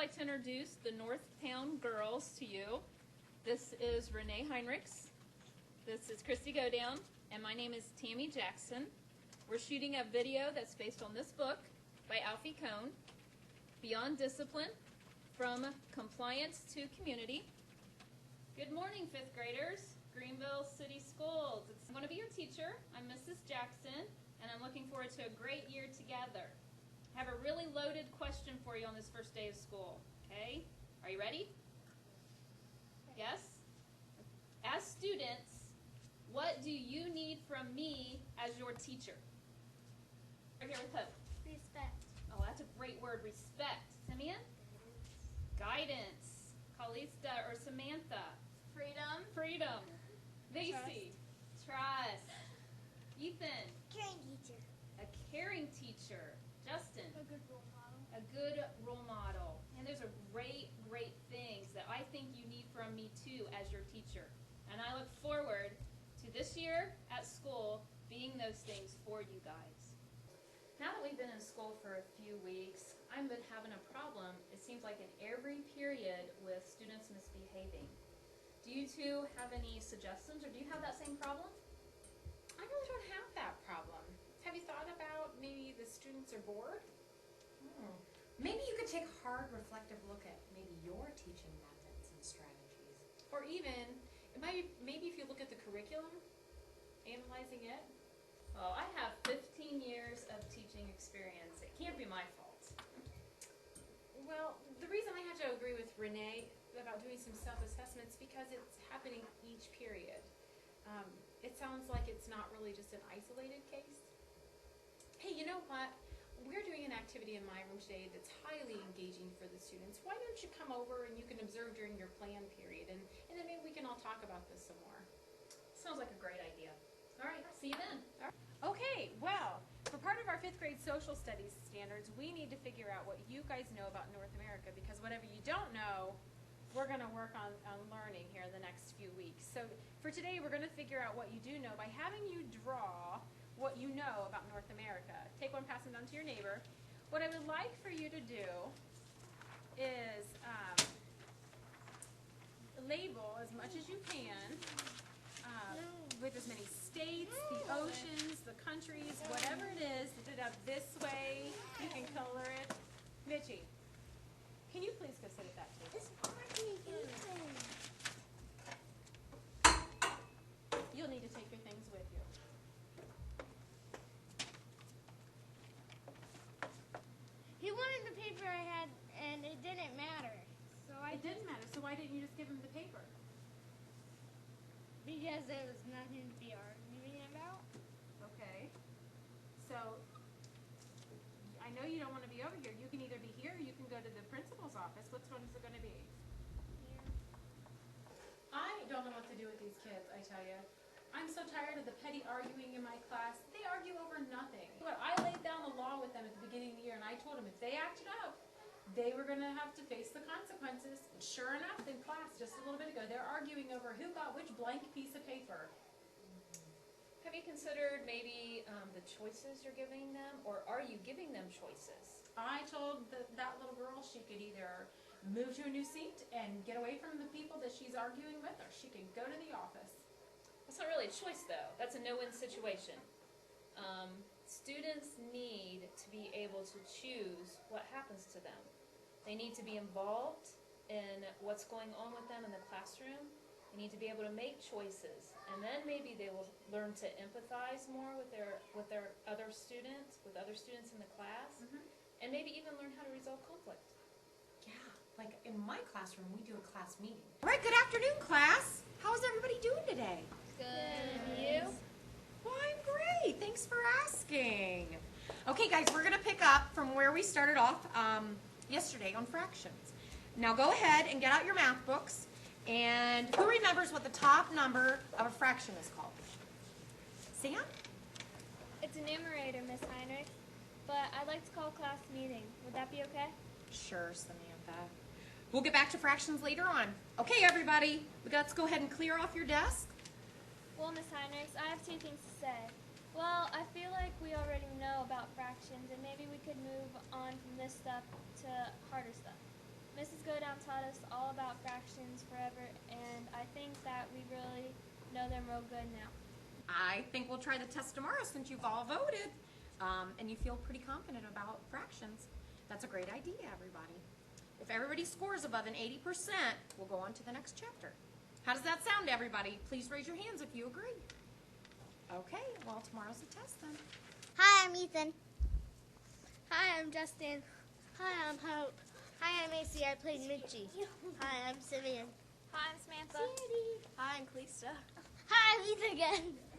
like to introduce the Northtown girls to you. This is Renee Heinrichs. This is Christy Godown. And my name is Tammy Jackson. We're shooting a video that's based on this book by Alfie Kohn, Beyond Discipline, From Compliance to Community. Good morning, 5th graders, Greenville City Schools. I'm going to be your teacher. I'm Mrs. Jackson, and I'm looking forward to a great year together. I have a really loaded question for you on this first day of school, okay? Are you ready? Yes? As students, what do you need from me as your teacher? Right here with Hope. Respect. Oh, that's a great word, respect. Simeon? Guidance. Calista or Samantha? Freedom. Freedom. Macy? Trust. Ethan? Caring teacher. A caring teacher. Justin? A good role model. A good role model. And those are great, great things that I think you need from me too as your teacher. And I look forward to this year at school being those things for you guys. Now that we've been in school for a few weeks, I've been having a problem, it seems like in every period, with students misbehaving. Do you two have any suggestions, or do you have that same problem? I really don't have that problem. Have you thought about maybe the students are bored? Maybe you could take a hard, reflective look at maybe your teaching methods and strategies. Or even, maybe if you look at the curriculum, analyzing it. Oh, I have 15 years of teaching experience. It can't be my fault. Well, the reason I have to agree with Renee about doing some self-assessments because it's happening each period. It sounds like it's not really just an isolated case. Hey, you know what? We're doing an activity in my room today that's highly engaging for the students. Why don't you come over and you can observe during your plan period, and then maybe we can all talk about this some more. Sounds like a great idea. All right, see you then. Okay, well, for part of our 5th grade social studies standards, we need to figure out what you guys know about North America, because whatever you don't know, we're going to work on learning here in the next few weeks. So for today, we're going to figure out what you do know by having you draw what you know about North America. Take one, pass them down to your neighbor. What I would like for you to do is label as much as you can with as many states, the oceans, the countries, whatever it is, did it up this way, you can color it. Mitchie, can you please go sit at that table? It's already eaten. You'll need to take your things with you. He wanted the paper I had, and it didn't matter. So It didn't matter, so why didn't you just give him the paper? Because there was nothing to be arguing about. Okay. So, I know you don't want to be over here. You can either be here or you can go to the principal's office. Which one is it going to be? Here. I don't know what to do with these kids, I tell you. I'm so tired of the petty arguing in my class. They argue over nothing. But I laid down the law with them at the beginning of the year, and I told them if they acted up, they were going to have to face the consequences. And sure enough, in class just a little bit ago, they're arguing over who got which blank piece of paper. Have you considered maybe the choices you're giving them, or are you giving them choices? I told that little girl she could either move to a new seat and get away from the people that she's arguing with, or she could go to the office. That's not really a choice, though. That's a no-win situation. Students need to be able to choose what happens to them. They need to be involved in what's going on with them in the classroom. They need to be able to make choices, and then maybe they will learn to empathize more with their other students, in the class, and maybe even learn how to resolve conflict. Yeah, like in my classroom, we do a class meeting. All right, good afternoon, class. How's everybody doing today? Good. And you? Well, I'm great. Thanks for asking. Okay, guys, we're going to pick up from where we started off yesterday on fractions. Now go ahead and get out your math books. And who remembers what the top number of a fraction is called? Sam? It's a numerator, Miss Heinrich, but I'd like to call class meeting. Would that be okay? Sure, Samantha. We'll get back to fractions later on. Okay, everybody, let's go ahead and clear off your desk. Well, Miss Heinrich, I have 2 things to say. Well, I feel like we already know about fractions, and maybe we could move on from this stuff to harder stuff. us all about fractions forever, and I think that we really know them real good now. I think we'll try the test tomorrow since you've all voted, and you feel pretty confident about fractions. That's a great idea, everybody. If everybody scores above an 80%, we'll go on to the next chapter. How does that sound, everybody? Please raise your hands if you agree. Okay, well, tomorrow's the test then. Hi, I'm Ethan. Hi, I'm Justin. Hi, I'm Hope. Hi, I'm Macy. I played Mitchie. Hi, I'm Simeon. Hi, I'm Samantha. Sandy. Hi, I'm Kalista. Hi, I'm Ethan again.